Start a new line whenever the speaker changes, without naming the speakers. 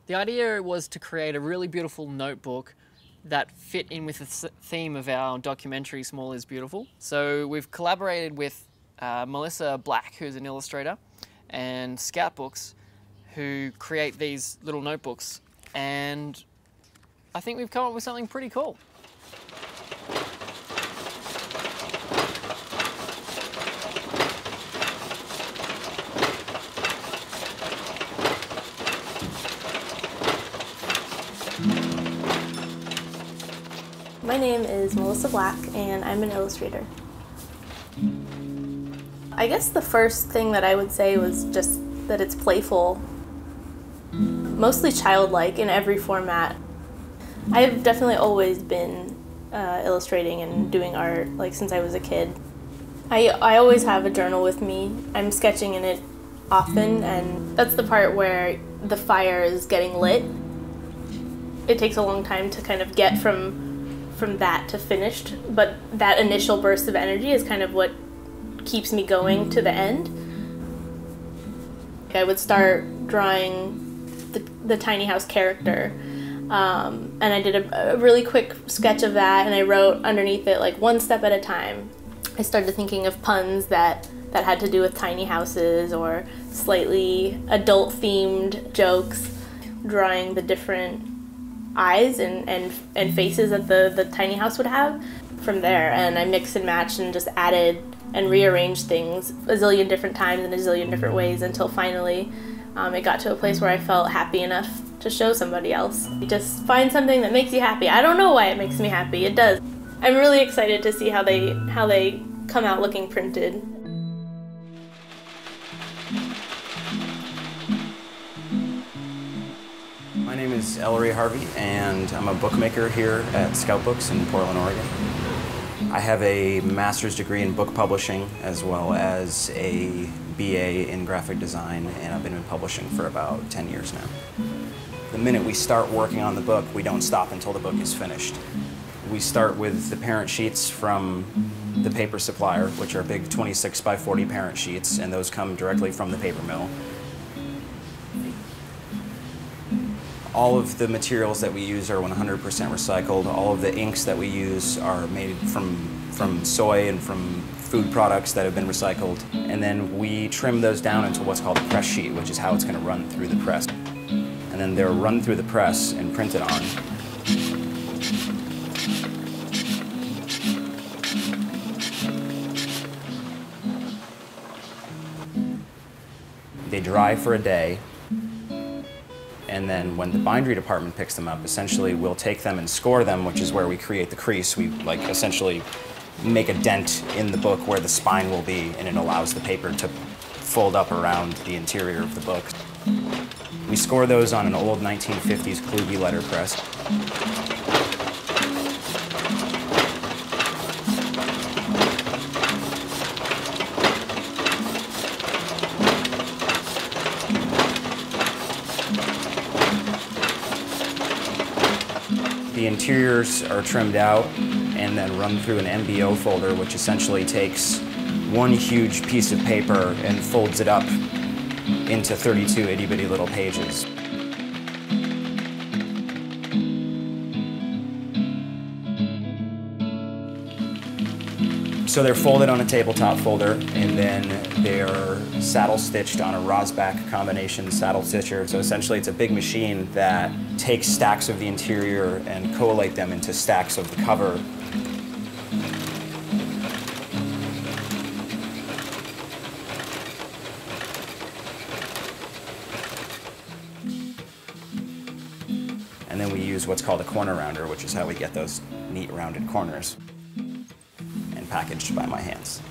The idea was to create a really beautiful notebook that fit in with the theme of our documentary, Small is Beautiful. So we've collaborated with Melissa Black, who's an illustrator, and Scout Books, who create these little notebooks. And I think we've come up with something pretty cool.
My name is Melissa Black, and I'm an illustrator. I guess the first thing that I would say was just that it's playful, mostly childlike in every format. I've definitely always been illustrating and doing art since I was a kid. I always have a journal with me. I'm sketching in it often, and that's the part where the fire is getting lit. It takes a long time to kind of get from that to finished, but that initial burst of energy is kind of what keeps me going to the end. I would start drawing the tiny house character, and I did a really quick sketch of that, and I wrote underneath it one step at a time. I started thinking of puns that had to do with tiny houses or slightly adult themed jokes, drawing the different eyes and faces that the tiny house would have from there. And I mixed and matched and just added and rearranged things a zillion different times in a zillion different ways until finally it got to a place where I felt happy enough to show somebody else. You just find something that makes you happy. I don't know why it makes me happy, it does. I'm really excited to see how they come out looking printed.
My name is Ellery Harvey, and I'm a bookmaker here at Scout Books in Portland, Oregon. I have a master's degree in book publishing as well as a BA in graphic design, and I've been in publishing for about 10 years now. The minute we start working on the book, we don't stop until the book is finished. We start with the parent sheets from the paper supplier, which are big 26 by 40 parent sheets, and those come directly from the paper mill. All of the materials that we use are 100% recycled. All of the inks that we use are made from soy and from food products that have been recycled. And then we trim those down into what's called a press sheet, which is how it's going to run through the press. And then they're run through the press and printed on. They dry for a day. And then when the bindery department picks them up, essentially we'll take them and score them, which is where we create the crease. We essentially make a dent in the book where the spine will be, and it allows the paper to fold up around the interior of the book. We score those on an old 1950s Kluge letterpress. The interiors are trimmed out and then run through an MBO folder, which essentially takes one huge piece of paper and folds it up into 32 itty-bitty little pages. So they're folded on a tabletop folder, and then they're saddle stitched on a Rosback combination saddle stitcher. So essentially it's a big machine that takes stacks of the interior and collate them into stacks of the cover. And then we use what's called a corner rounder, which is how we get those neat rounded corners, and packaged by my hands.